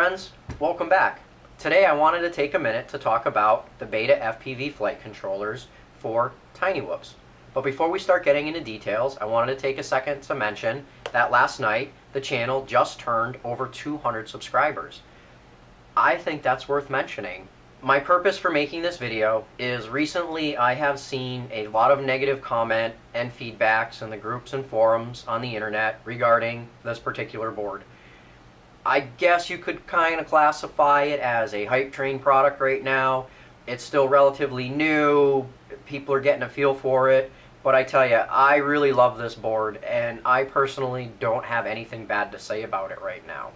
friends, welcome back. Today I wanted to take a minute to talk about the BetaFPV flight controllers for Tiny Whoops. But before we start getting into details, I wanted to take a second to mention that last night the channel just turned over 200 subscribers. I think that's worth mentioning. My purpose for making this video is recently I have seen a lot of negative comment and feedbacks in the groups and forums on the internet regarding this particular board. I guess you could kind of classify it as a hype train product right now. It's still relatively new, people are getting a feel for it, but I tell you, I really love this board and I personally don't have anything bad to say about it right now.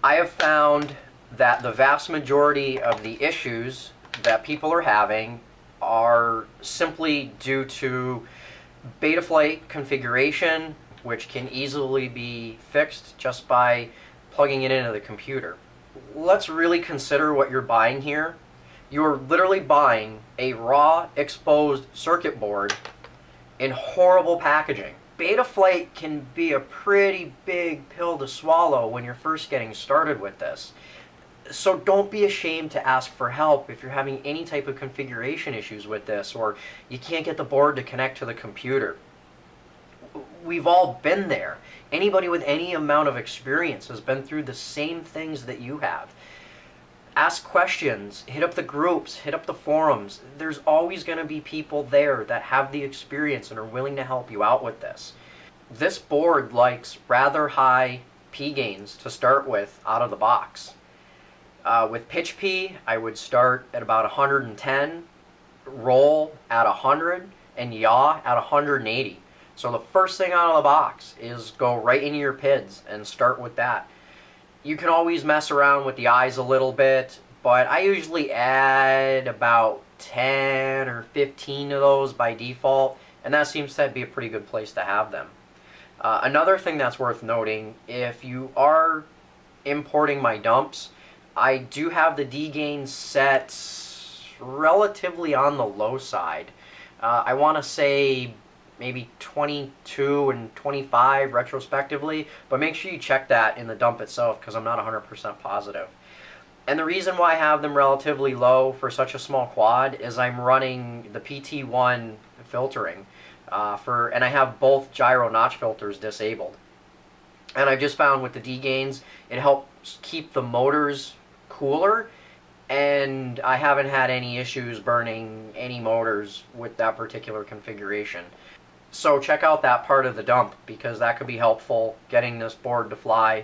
I have found that the vast majority of the issues that people are having are simply due to Betaflight configuration, which can easily be fixed just by plugging it into the computer. Let's really consider what you're buying here. You're literally buying a raw exposed circuit board in horrible packaging. Betaflight can be a pretty big pill to swallow when you're first getting started with this. So don't be ashamed to ask for help if you're having any type of configuration issues with this, or you can't get the board to connect to the computer. We've all been there. Anybody with any amount of experience has been through the same things that you have. Ask questions, hit up the groups, hit up the forums. There's always going to be people there that have the experience and are willing to help you out with this. This board likes rather high P gains to start with out of the box. With pitch P, I would start at about 110, roll at 100, and yaw at 180. So the first thing out of the box is go right into your PIDs and start with that. You can always mess around with the eyes a little bit, but I usually add about 10 or 15 of those by default, and that seems to be a pretty good place to have them. Another thing that's worth noting, if you are importing my dumps, I do have the D-gain set relatively on the low side. I want to say maybe 22 and 25 retrospectively, but make sure you check that in the dump itself because I'm not 100% positive. And the reason why I have them relatively low for such a small quad is I'm running the PT1 filtering, and I have both gyro notch filters disabled. And I've just found with the D-gains, it helps keep the motors cooler, and I haven't had any issues burning any motors with that particular configuration. So check out that part of the dump because that could be helpful getting this board to fly.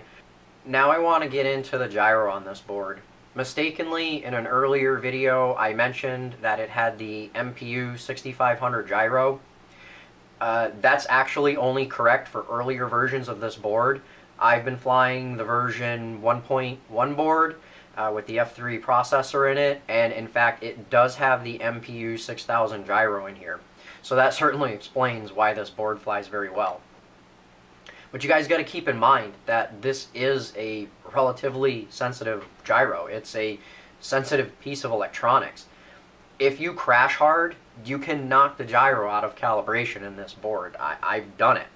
Now I want to get into the gyro on this board. Mistakenly, in an earlier video, I mentioned that it had the MPU 6500 gyro. That's actually only correct for earlier versions of this board. I've been flying the version 1.1 board with the F3 processor in it, and in fact it does have the MPU 6000 gyro in here. So that certainly explains why this board flies very well. But you guys got to keep in mind that this is a relatively sensitive gyro. It's a sensitive piece of electronics. If you crash hard, you can knock the gyro out of calibration in this board. I've done it.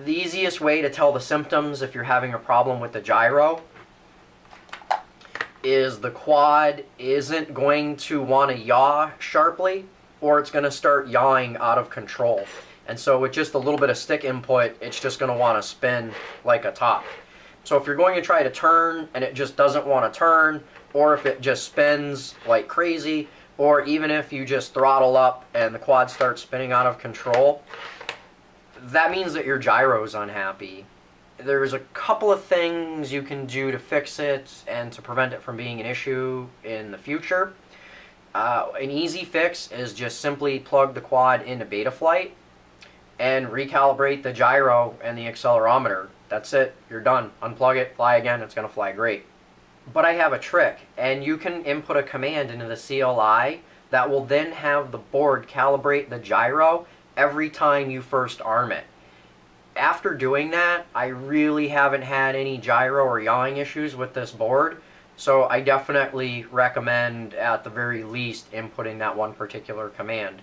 The easiest way to tell the symptoms if you're having a problem with the gyro is the quad isn't going to want to yaw sharply, or it's going to start yawing out of control. And so with just a little bit of stick input, it's just going to want to spin like a top. So if you're going to try to turn and it just doesn't want to turn, or if it just spins like crazy, or even if you just throttle up and the quad starts spinning out of control, that means that your gyro is unhappy. There's a couple of things you can do to fix it and to prevent it from being an issue in the future. An easy fix is just simply plug the quad into Betaflight and recalibrate the gyro and the accelerometer. That's it. You're done. Unplug it, fly again, it's going to fly great. But I have a trick, and you can input a command into the CLI that will then have the board calibrate the gyro every time you first arm it. After doing that, I really haven't had any gyro or yawing issues with this board, so I definitely recommend, at the very least, inputting that one particular command.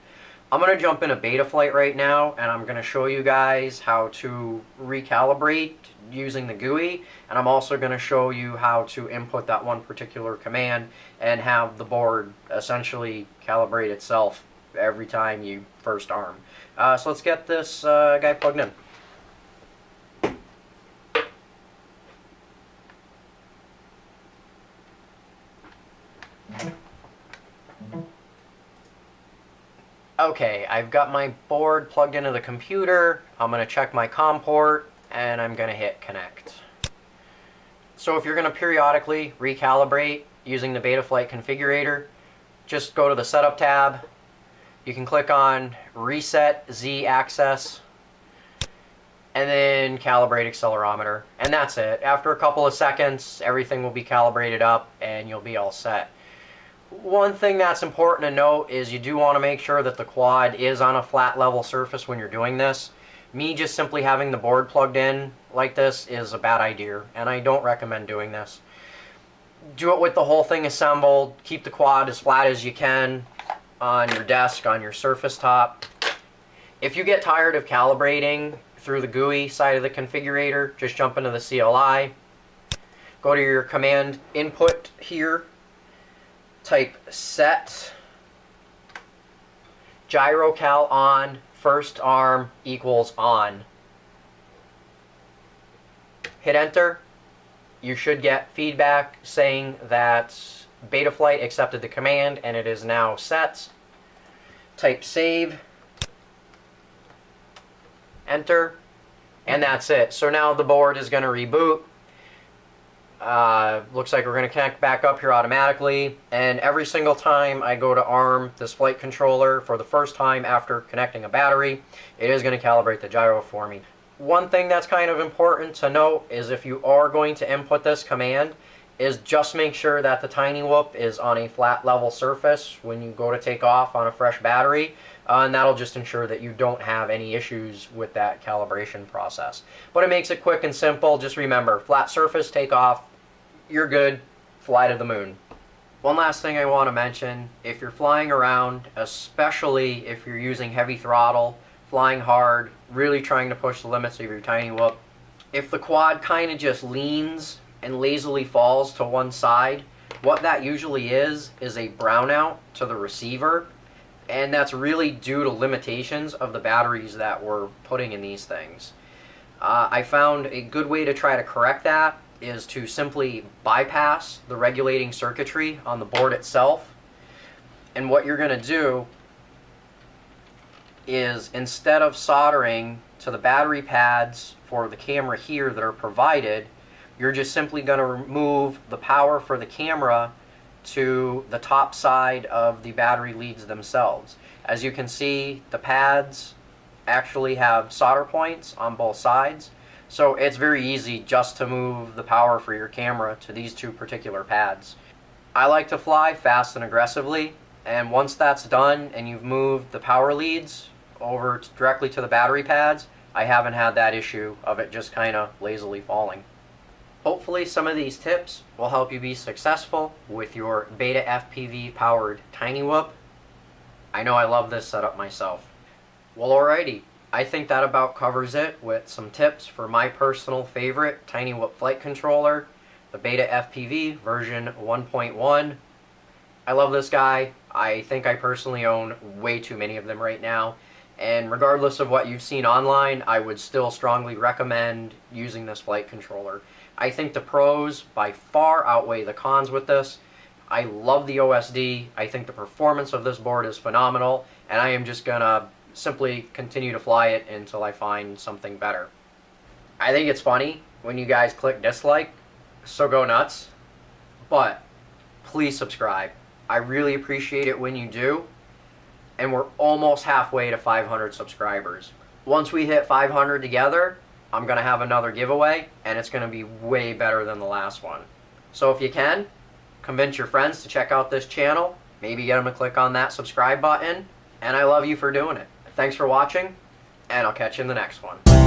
I'm going to jump into beta flight right now, and I'm going to show you guys how to recalibrate using the GUI, and I'm also going to show you how to input that one particular command and have the board essentially calibrate itself every time you first arm. So let's get this guy plugged in. Okay, I've got my board plugged into the computer. I'm going to check my COM port, and I'm going to hit connect. So if you're going to periodically recalibrate using the BetaFlight configurator, just go to the Setup tab. You can click on Reset Z Axis, and then Calibrate Accelerometer. And that's it. After a couple of seconds, everything will be calibrated up, and you'll be all set. One thing that's important to note is you do want to make sure that the quad is on a flat level surface when you're doing this. Me just simply having the board plugged in like this is a bad idea, and I don't recommend doing this. Do it with the whole thing assembled. Keep the quad as flat as you can on your desk, on your surface top. If you get tired of calibrating through the GUI side of the configurator, just jump into the CLI. Go to your command input here. Type set gyrocal on first arm equals on. Hit enter. You should get feedback saying that BetaFlight accepted the command and it is now set. Type save. Enter. And that's it. So now the board is going to reboot. Looks like we're going to connect back up here automatically, and every single time I go to arm this flight controller for the first time after connecting a battery, it is going to calibrate the gyro for me. One thing that's kind of important to note is if you are going to input this command, is just make sure that the tiny whoop is on a flat level surface when you go to take off on a fresh battery, and that'll just ensure that you don't have any issues with that calibration process. But it makes it quick and simple. Just remember, flat surface, take off, you're good, fly to the moon. One last thing I want to mention, if you're flying around, especially if you're using heavy throttle, flying hard, really trying to push the limits of your tiny whoop, if the quad kind of just leans and lazily falls to one side, what that usually is a brownout to the receiver, and that's really due to limitations of the batteries that we're putting in these things. I found a good way to try to correct that is to simply bypass the regulating circuitry on the board itself. And what you're going to do is, instead of soldering to the battery pads for the camera here that are provided, you're just simply going to remove the power for the camera to the top side of the battery leads themselves. As you can see, the pads actually have solder points on both sides. So it's very easy just to move the power for your camera to these two particular pads. I like to fly fast and aggressively, and once that's done and you've moved the power leads over directly to the battery pads, I haven't had that issue of it just kind of lazily falling. Hopefully some of these tips will help you be successful with your BetaFPV powered tiny whoop. I know I love this setup myself. Well, alrighty. I think that about covers it with some tips for my personal favorite tiny whoop flight controller, the BetaFPV version 1.1. I love this guy. I think I personally own way too many of them right now. And regardless of what you've seen online, I would still strongly recommend using this flight controller. I think the pros by far outweigh the cons with this. I love the OSD. I think the performance of this board is phenomenal, and I am just gonna simply continue to fly it until I find something better. I think it's funny when you guys click dislike, so go nuts, but please subscribe. I really appreciate it when you do, and we're almost halfway to 500 subscribers. Once we hit 500 together, I'm going to have another giveaway, and it's going to be way better than the last one. So if you can, convince your friends to check out this channel, maybe get them to click on that subscribe button, and I love you for doing it. Thanks for watching, and I'll catch you in the next one.